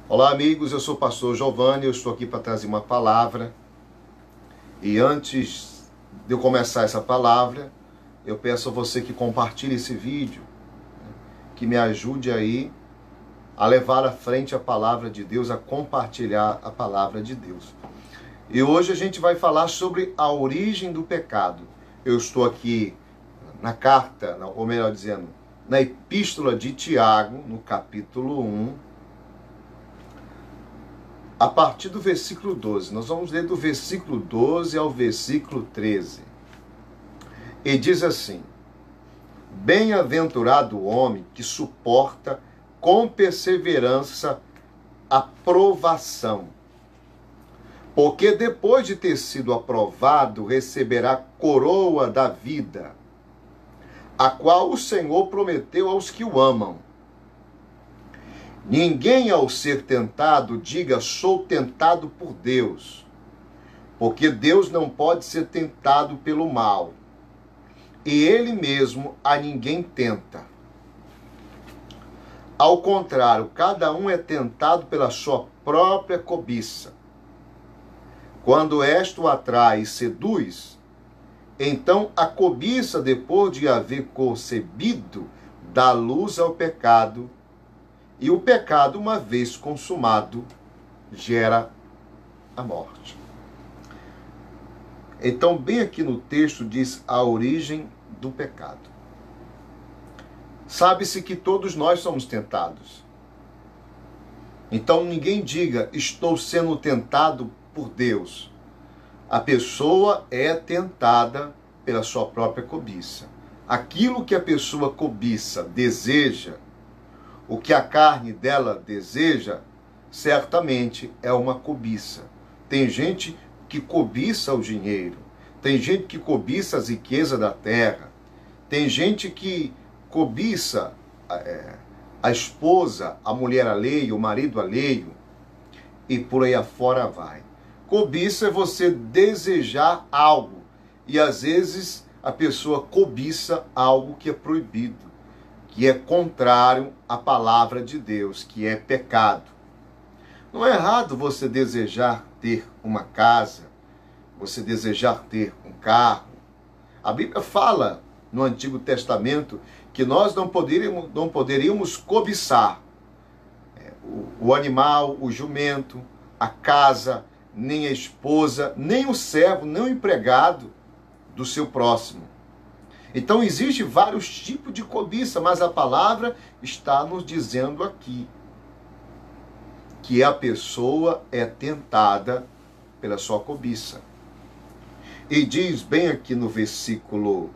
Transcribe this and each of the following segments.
Olá, amigos, eu sou o pastor Giovanni, eu estou aqui para trazer uma palavra. E antes de eu começar essa palavra, eu peço a você que compartilhe esse vídeo, que me ajude aí a levar à frente a palavra de Deus, a compartilhar a palavra de Deus. E hoje a gente vai falar sobre a origem do pecado. Eu estou aqui na carta, ou melhor dizendo, na epístola de Tiago, no capítulo 1, a partir do versículo 12. Nós vamos ler do versículo 12 ao versículo 13. E diz assim: Bem-aventurado o homem que suporta com perseverança a provação, porque depois de ter sido aprovado, receberá coroa da vida, a qual o Senhor prometeu aos que o amam. Ninguém, ao ser tentado, diga: sou tentado por Deus, porque Deus não pode ser tentado pelo mal, e Ele mesmo a ninguém tenta. Ao contrário, cada um é tentado pela sua própria cobiça. Quando esta o atrai e seduz, então a cobiça, depois de haver concebido, dá luz ao pecado, e o pecado, uma vez consumado, gera a morte. Então, bem aqui no texto diz a origem do pecado. Sabe-se que todos nós somos tentados. Então, ninguém diga: estou sendo tentado por Deus. A pessoa é tentada pela sua própria cobiça. Aquilo que a pessoa cobiça, deseja, o que a carne dela deseja, certamente é uma cobiça. Tem gente que cobiça o dinheiro, tem gente que cobiça as riquezas da terra, tem gente que cobiça a esposa, a mulher alheia, o marido alheio, e por aí afora vai. Cobiça é você desejar algo, e às vezes a pessoa cobiça algo que é proibido, que é contrário à palavra de Deus, que é pecado. Não é errado você desejar ter uma casa, você desejar ter um carro. A Bíblia fala no Antigo Testamento que nós não poderíamos cobiçar o animal, o jumento, a casa, nem a esposa, nem o servo, nem o empregado do seu próximo. Então, existem vários tipos de cobiça, mas a palavra está nos dizendo aqui que a pessoa é tentada pela sua cobiça. E diz bem aqui no versículo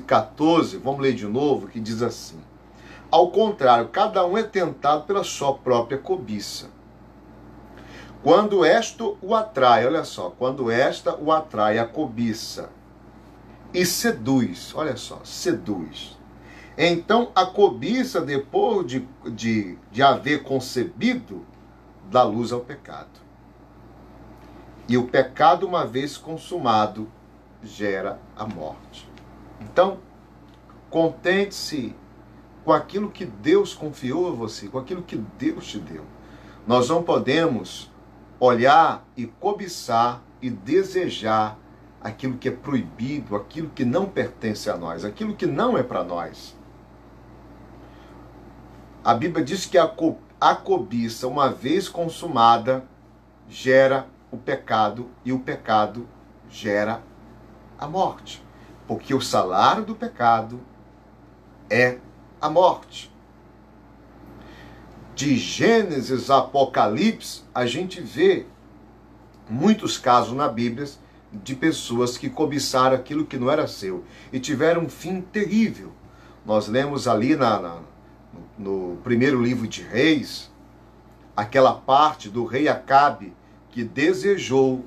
14, vamos ler de novo, que diz assim: ao contrário, cada um é tentado pela sua própria cobiça. Quando esta o atrai, olha só, quando esta o atrai, a cobiça, e seduz, olha só, seduz. Então a cobiça, depois de haver concebido, dá luz ao pecado. E o pecado, uma vez consumado, gera a morte. Então, contente-se com aquilo que Deus confiou a você, com aquilo que Deus te deu. Nós não podemos olhar e cobiçar e desejar aquilo que é proibido, aquilo que não pertence a nós, aquilo que não é para nós. A Bíblia diz que a cobiça, uma vez consumada, gera o pecado, e o pecado gera a morte. Porque o salário do pecado é a morte. De Gênesis a Apocalipse, a gente vê muitos casos na Bíblia de pessoas que cobiçaram aquilo que não era seu e tiveram um fim terrível. Nós lemos ali no primeiro livro de Reis, aquela parte do rei Acabe que desejou,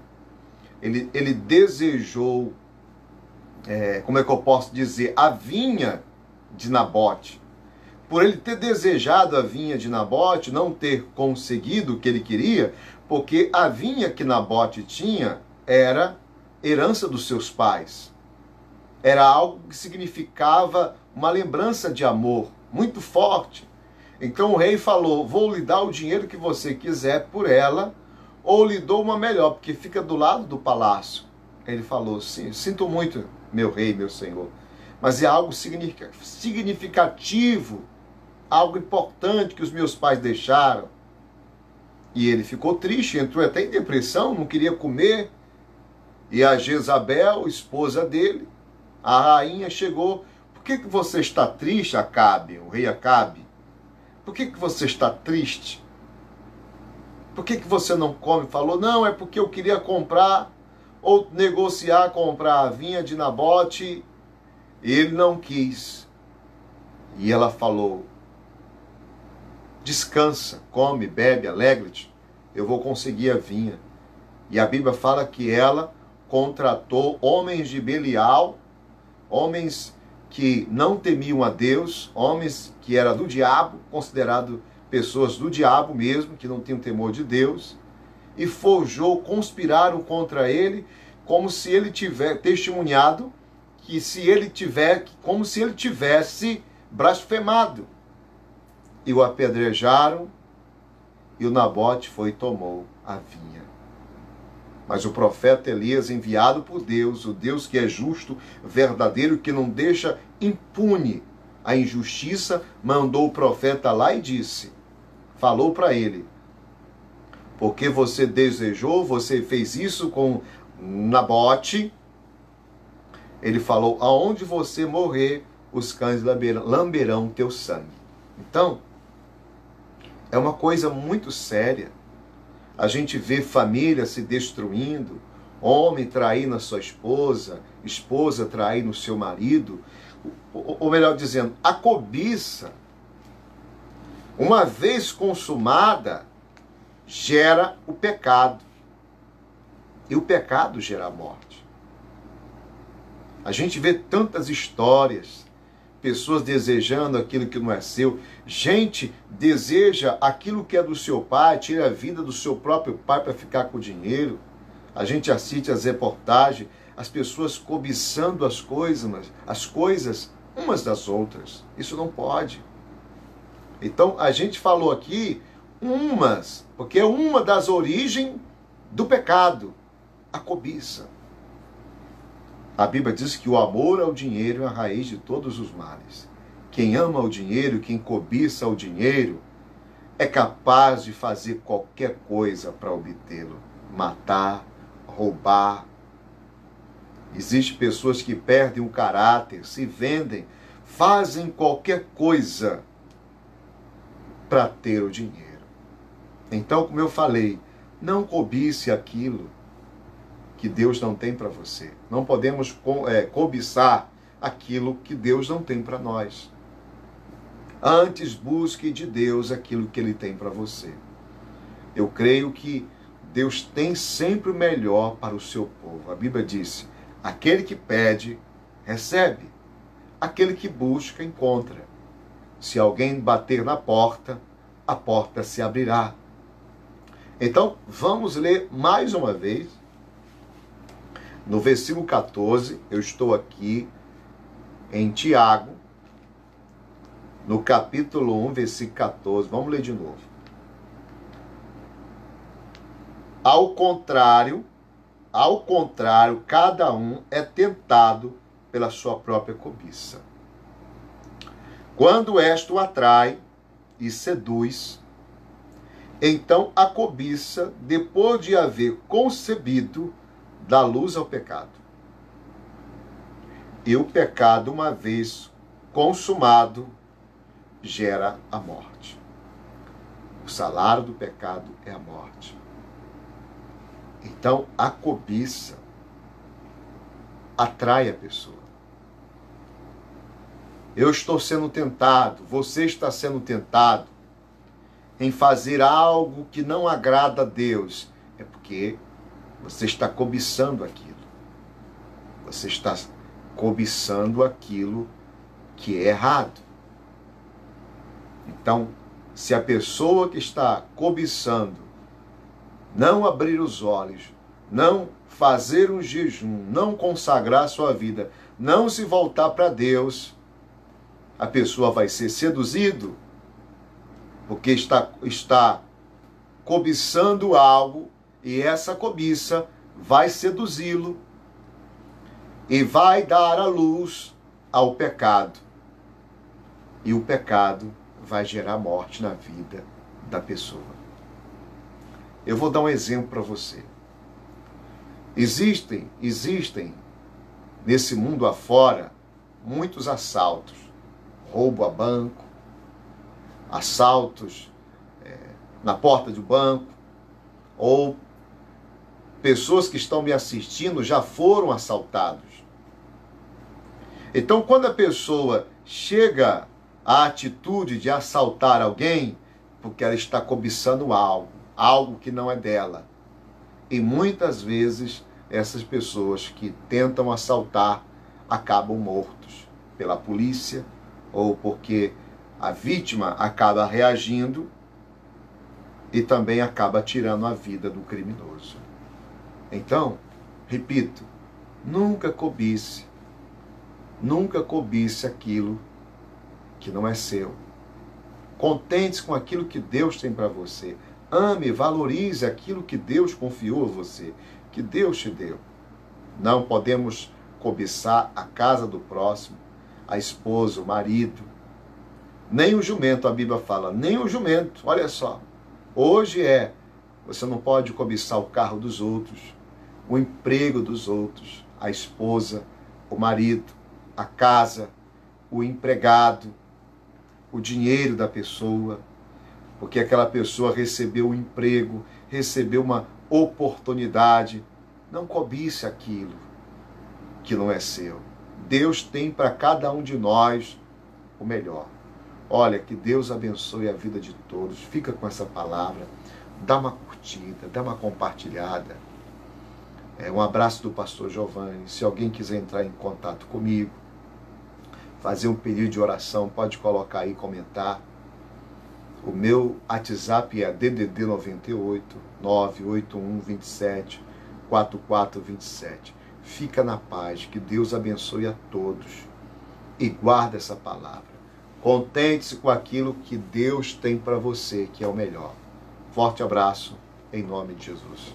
ele desejou, como é que eu posso dizer, a vinha de Nabote. Por ele ter desejado a vinha de Nabote, não ter conseguido o que ele queria, porque a vinha que Nabote tinha era herança dos seus pais. Era algo que significava uma lembrança de amor muito forte. Então o rei falou: vou lhe dar o dinheiro que você quiser por ela, ou lhe dou uma melhor, porque fica do lado do palácio. Ele falou: sim, sinto muito, meu rei, meu senhor, mas é algo significativo, algo importante que os meus pais deixaram. E ele ficou triste, entrou até em depressão, não queria comer. E a Jezabel, esposa dele, a rainha, chegou: por que você está triste, Acabe, o rei Acabe? Por que você está triste? Por que você não come? Falou: não, é porque eu queria comprar ou negociar, comprar a vinha de Nabote, e ele não quis. E ela falou: descansa, come, bebe, alegre-te, eu vou conseguir a vinha. E a Bíblia fala que ela contratou homens de Belial, homens que não temiam a Deus, homens que eram do diabo, considerados pessoas do diabo mesmo, que não tinham temor de Deus, e forjou, conspiraram contra ele, como se ele tivesse testemunhado, que se ele tiver, como se ele tivesse blasfemado. E o apedrejaram, e o Nabote foi e tomou a vinha. Mas o profeta Elias, enviado por Deus, o Deus que é justo, verdadeiro, que não deixa impune a injustiça, mandou o profeta lá e disse, falou para ele: porque você desejou, você fez isso com Nabote, ele falou: aonde você morrer, os cães lamberão teu sangue. Então, é uma coisa muito séria. A gente vê família se destruindo, homem traindo a sua esposa, esposa traindo o seu marido, ou melhor dizendo, a cobiça, uma vez consumada, gera o pecado. E o pecado gera a morte. A gente vê tantas histórias, pessoas desejando aquilo que não é seu. Gente deseja aquilo que é do seu pai, tira a vida do seu próprio pai para ficar com o dinheiro. A gente assiste as reportagens, as pessoas cobiçando as coisas umas das outras. Isso não pode. Então a gente falou aqui umas, porque é uma das origens do pecado, a cobiça. A Bíblia diz que o amor ao dinheiro é a raiz de todos os males. Quem ama o dinheiro, quem cobiça o dinheiro, é capaz de fazer qualquer coisa para obtê-lo. Matar, roubar. Existem pessoas que perdem o caráter, se vendem, fazem qualquer coisa para ter o dinheiro. Então, como eu falei, não cobice aquilo que Deus não tem para você. Não podemos cobiçar aquilo que Deus não tem para nós. Antes, busque de Deus aquilo que Ele tem para você. Eu creio que Deus tem sempre o melhor para o seu povo. A Bíblia diz: aquele que pede, recebe. Aquele que busca, encontra. Se alguém bater na porta, a porta se abrirá. Então, vamos ler mais uma vez. No versículo 14, eu estou aqui em Tiago, no capítulo 1, versículo 14. Vamos ler de novo. Ao contrário, cada um é tentado pela sua própria cobiça. Quando esta o atrai e seduz, então a cobiça, depois de haver concebido, dá luz ao pecado. E o pecado, uma vez consumado, gera a morte. O salário do pecado é a morte. Então, a cobiça atrai a pessoa. Eu estou sendo tentado, você está sendo tentado em fazer algo que não agrada a Deus. É porque você está cobiçando aquilo. Você está cobiçando aquilo que é errado. Então, se a pessoa que está cobiçando não abrir os olhos, não fazer um jejum, não consagrar sua vida, não se voltar para Deus, a pessoa vai ser seduzido porque está cobiçando algo, e essa cobiça vai seduzi-lo e vai dar à luz ao pecado. E o pecado vai gerar morte na vida da pessoa. Eu vou dar um exemplo para você. Existem nesse mundo afora muitos assaltos, roubo a banco, assaltos na porta do banco, ou pessoas que estão me assistindo já foram assaltados. Então, quando a pessoa chega à atitude de assaltar alguém, porque ela está cobiçando algo que não é dela. E muitas vezes essas pessoas que tentam assaltar acabam mortos pela polícia, ou porque a vítima acaba reagindo e também acaba tirando a vida do criminoso. Então, repito, nunca cobice aquilo que não é seu. Contente-se com aquilo que Deus tem para você. Ame, valorize aquilo que Deus confiou a você, que Deus te deu. Não podemos cobiçar a casa do próximo, a esposa, o marido, nem o jumento, a Bíblia fala, nem o jumento. Olha só, hoje você não pode cobiçar o carro dos outros, o emprego dos outros, a esposa, o marido, a casa, o empregado, o dinheiro da pessoa, porque aquela pessoa recebeu um emprego, recebeu uma oportunidade. Não cobice aquilo que não é seu. Deus tem para cada um de nós o melhor. Olha, que Deus abençoe a vida de todos. Fica com essa palavra, dá uma curtida, dá uma compartilhada. Um abraço do pastor Giovanni. Se alguém quiser entrar em contato comigo, fazer um pedido de oração, pode colocar aí, comentar. O meu WhatsApp é DDD 98 981 27 44 27. Fica na paz, que Deus abençoe a todos e guarda essa palavra. Contente-se com aquilo que Deus tem para você, que é o melhor. Forte abraço, em nome de Jesus.